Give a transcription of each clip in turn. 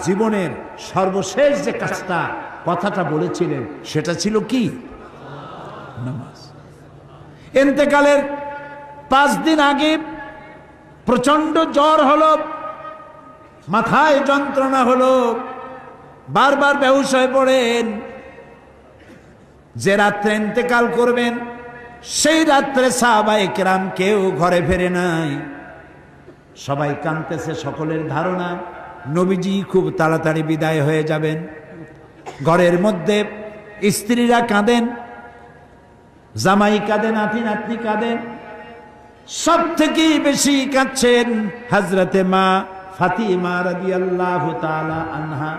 জীবনের সর্বশেষ যে কাজটা কথাটা বলেছিলেন সেটা ছিল কি? নামাজ। ইন্তেকালের 5 দিন আগে প্রচন্ড জ্বর হলো, মাথায় যন্ত্রণা হলো, বারবার বেহুশ হয়ে পড়েন। যে রাত্রে ইন্তেকাল করবেন সেই রাত্রে সাহাবায়ে কেরাম কেউ ঘরে ফেরে নাই, সবাই কাঁদতেছে। সকলের ধারণা নবীজি খুব তাড়াতাড়ি বিদায় হয়ে যাবেন। ঘরের মধ্যে স্ত্রীরা কাঁদেন, জামাই কাঁদে, নাতি নাতনি কাঁদেন। সব থেকে বেশি কাঁদছেন হযরতে মা ফাতিমা রাদিয়াল্লাহু তাআলা আনহা।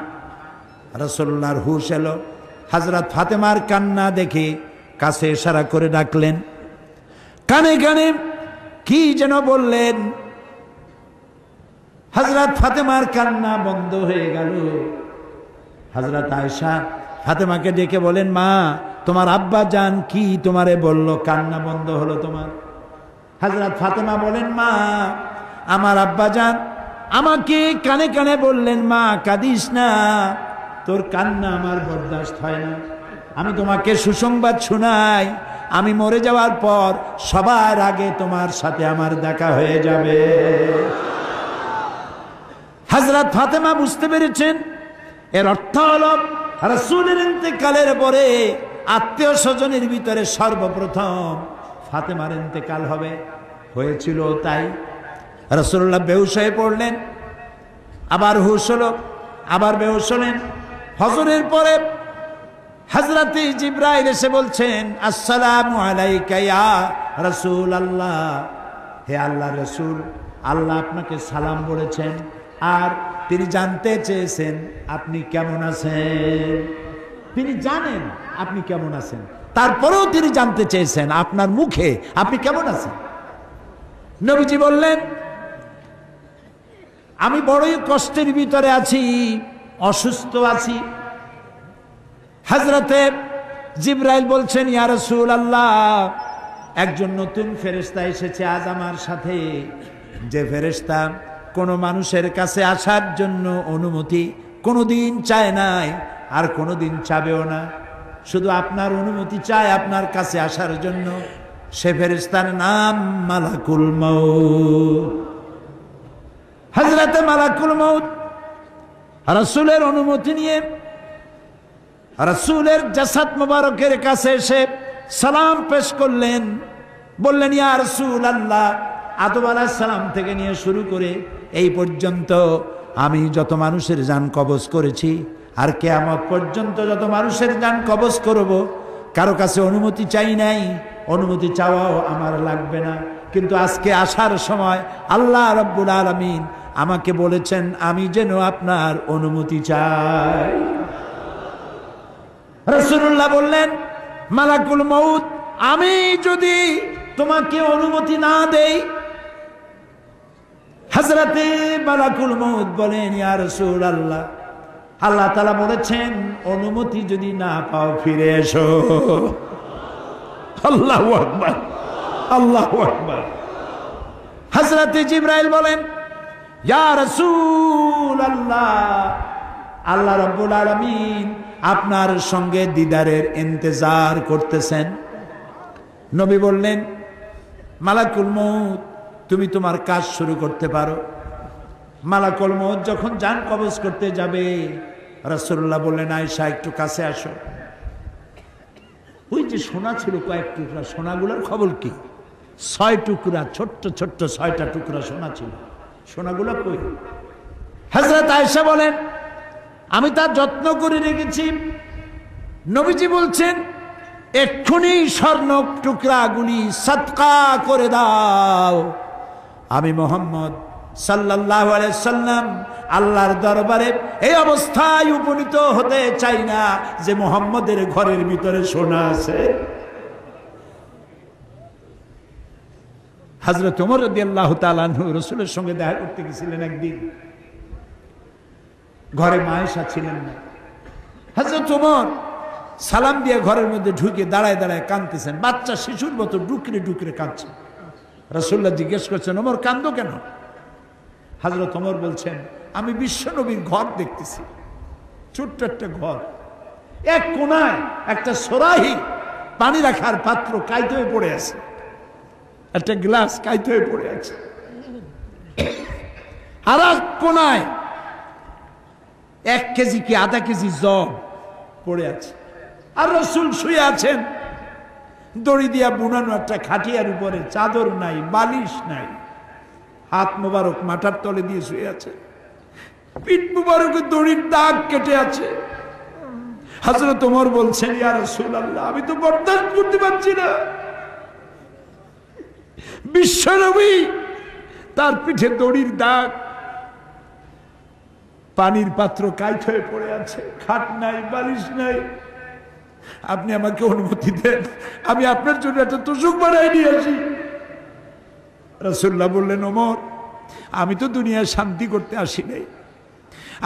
রাসূলুল্লাহর হুশ এলো, হযরত ফাতেমার কান্না দেখে কাছে ইশারা করে ডাকলেন, কানে কানে কি যেন বললেন। হযরত ফাতেমার কান্না বন্ধ হয়ে গেল। হযরত আয়েশা ফাতেমাকে ডেকে বলেন, মা তোমার আব্বা জান কি তোমারে বলল, কান্না বন্ধ হলো তোমার? হযরত ফাতেমা বলেন, মা আমার আব্বা জান আমাকে কানে কানে বললেন, মা কাঁদিস না, তোর কান্না আমার বরদাস্ত হয় না। আমি তোমাকে সুসংবাদ শোনাই, আমি মরে যাওয়ার পর সবার আগে তোমার সাথে আমার দেখা হয়ে যাবে। হযরত ফাতেমা বুঝতে পেরেছেন এর অর্থ হলো রাসূলের ইন্তেকালের পরে আত্মীয় স্বজনের ভিতরে সর্বপ্রথম ফাতেমার ইন্তেকাল হবে। হয়েছিল তাই। রাসূলুল্লাহ বেহুশ হয়ে পড়লেন, আবার হুশ হলো, আবার বেহুশ হলেন। ফজরের পরে হযরত জিবরাইল এসে বলছেন, আসসালামু আলাইকা ইয়া রাসূলুল্লাহ, হে আল্লাহর রাসূল, আল্লাহ আপনাকে সালাম বলেছেন আর তিনি জানতে চেয়েছেন আপনি কেমন আছেন। তিনি জানেন আপনি কেমন আছেন, তারপরেও তিনি জানতে চেয়েছেন আপনার মুখে আপনি কেমন আছেন। নবীজি বললেন, আমি বড়ই কষ্টের ভিতরে আছি, অসুস্থ আছি। হযরতে জিবরাইল বলছেন, ইয়া রাসূলুল্লাহ, একজন নতুন ফেরেশতা এসেছে আজ আমার সাথে, যে ফেরেশতা কোন মানুষের কাছে আসার জন্য অনুমতি কোনোদিন চায় নাই আর কোনোদিন চাবেও না, শুধু আপনার অনুমতি চায় আপনার কাছে আসার জন্য। সে ফেরেশতার নাম মালাকুল মউত। হযরতে মালাকুল মউত রাসূলের অনুমতি নিয়ে রাসূলের জাসাদ মুবারকের কাছে এসে সালাম পেশ করলেন। বললেন, ইয়া রাসূলুল্লাহ, আদম আলাইহিস সালাম থেকে নিয়ে শুরু করে এই পর্যন্ত আমি যত মানুষের জান কবজ করেছি আর কিয়ামত পর্যন্ত যত মানুষের জান কবজ করব, কারো কাছে অনুমতি চাই নাই, অনুমতি চাওয়াও আমার লাগবে না। কিন্তু আজকে আসার সময় আল্লাহ রাব্বুল আলামিন আমাকে বলেছেন আমি যেন আপনার অনুমতি চাই। রাসূলুল্লাহ বললেন, মালাকুল মউত, আমি যদি তোমাকে অনুমতি না দেই? হযরতে মালাকুল মউত বলেন, ইয়া রাসূলুল্লাহ, আল্লাহ তাআলা বলেছেন অনুমতি যদি না পাও ফিরে এসো। আল্লাহু আকবার, আল্লাহু আকবার। হযরতে জিবরাইল বলেন, ইয়া রাসূলুল্লাহ, আল্লাহ রাব্বুল আলামিন আপনার সঙ্গে দিদারের ইন্তজার করতেছেন। নবী বললেন, মালাকুল মউত, তুমি তোমার কাজ শুরু করতে পারো। মালাকুল মউত যখন জান কবজ করতে যাবে, রাসূলুল্লাহ বললেন, আয়েশা একটু কাছে আসো। ওই যে সোনা ছিল কয়েক টুকরা, সোনাগুলোর খবর কি? 6 টুকরা, ছোট্ট ছোট্ট 6টা টুকরা সোনা ছিল, সোনাগুলো কই? হযরত আয়েশা বলেন, আমি তার যত্ন করে রেখেছি। নবীজি বলছেন, এক্ষুনি স্বর্ণ টুকরাগুলি সদকা করে দাও। আমি মুহাম্মদ সাল্লাল্লাহু আলাইহি সাল্লাম আল্লাহর দরবারে এই অবস্থায় উপনীত হতে চাই না যে মুহাম্মদের ঘরের ভিতরে সোনা আছে। হযরত ওমর রাদিয়াল্লাহু তাআলা আনহু রাসূলের সঙ্গে দেখা করতে গেছিলেন একদিন। ঘরে মা আয়েশা ছিলেন না। হযরত ওমর সালাম দিয়ে ঘরের মধ্যে ঢুকে দাঁড়ায় দাঁড়ায় কাঁদতেছেন, বাচ্চা শিশুর মতো ডুকরে ডুকরে কাঁদছে। রাসূলুল্লাহ জিজ্ঞেস করছেন, ওমর কাঁদো কেন? হযরত ওমর বলছেন, আমি বিশ্বনবীর ঘর দেখতেছি, ছোট্ট একটা ঘর, এক কোনায় একটা সরাহি পানি রাখার পাত্র কাইতে হয়ে পড়ে আছে, একটা গ্লাস কাইতে হয়ে পড়ে আছে, আর এক কোনায় 1 কেজি কি আধা কেজি জব পড়ে আছে, আর রাসূল শুয়ে আছেন দড়ি দিয়া বুনানো একটা খাটিয়ার উপরে, চাদর নাই, বালিশ নাই, হাত মোবারক মাথার তলে দিয়ে শুয়ে আছে, পিঠ মোবারকে দড়ির দাগ কেটে আছে। হযরত ওমর বলছেন, ইয়া রাসূলুল্লাহ, আমি তো বরদাস্ত করতে পারছি না। বিশ্বনবী তার পিঠে দড়ির দাগ, পানির পাত্র কাইট হয়ে পড়ে আছে, খাট নাই, বালিশ নাই, আপনি আমাকে অনুমতি দেন, আমি আপনার জন্য একটা তোষক বানাই নিয়ে আসি। রাসূলুল্লাহ বললেন, ওমর, আমি তো দুনিয়ায় শান্তি করতে আসি নাই।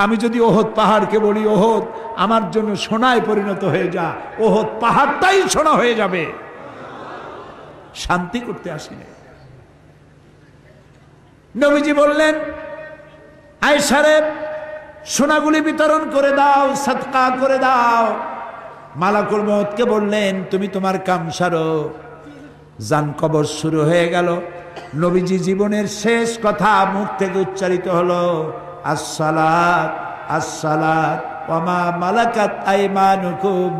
আমি যদি ওহদ পাহাড়কে বলি, ওহদ আমার জন্য সোনায় পরিণত হয়ে যা, ওহদ পাহাড়টাই সোনা হয়ে যাবে। শান্তি করতে আসি নাই। নবীজি বললেন, আয়েশারে সোনাগুলি বিতরণ করে দাও, সাদকা করে দাও। মালাকুল মউতকে বললেন, তুমি তোমার কাম সারো। জান কবর শুরু হয়ে গেল। নবীজি জীবনের শেষ কথা মুখ থেকে উচ্চারিত হলো, আসসালাত আসসালাত ওয়া মা মালাকাত আইমানুকুম,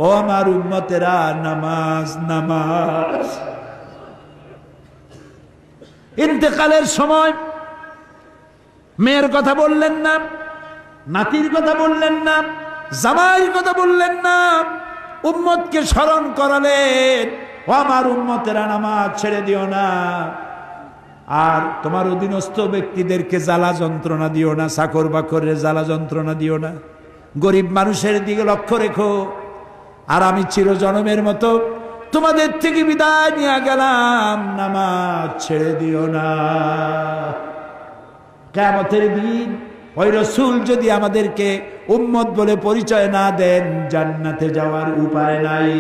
ও আমার উম্মতেরা, নামাজ নামাজ। ইন্তেকালের সময় মেয়ের কথা বললেন না, নাতির কথা বললেন না, জামাইয়ের কথা বললেন না, উম্মতকে স্মরণ করালেন, ও আমার উম্মতেরা, নামাজ ছেড়ে দিও না, আর তোমার অধীনস্থ ব্যক্তিদেরকে জ্বালা যন্ত্রণা দিও না, চাকর বাকরের জ্বালা যন্ত্রণা দিও না, গরিব মানুষের দিকে লক্ষ্য রেখো। আর আমি চিরজনমের মতো তোমাদের থেকে বিদায় নিয়ে গেলাম, নামাজ ছেড়ে দিও না। কিয়ামতের দিন ওই রাসূল যদি আমাদেরকে উম্মত বলে পরিচয় না দেন, জান্নাতে যাওয়ার উপায় নাই।